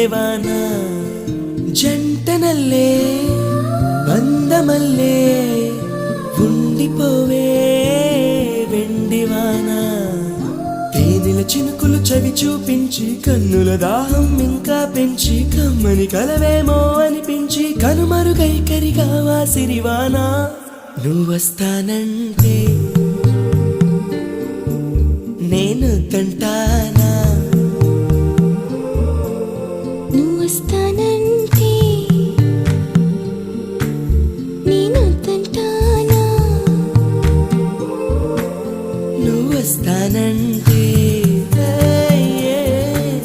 మల్లెవాన జంటనల్లే బంధమల్లే ఉండిపోవే వెండివాన తేనెల చినుకులు చవి చూపించి కన్నుల దాహం ఇంకా పెంచి కమ్మని కలవేమో అనిపించి కనుమరుగై కరిగావా సిరివానా నువ్వొస్తానంటే నేను తంటాను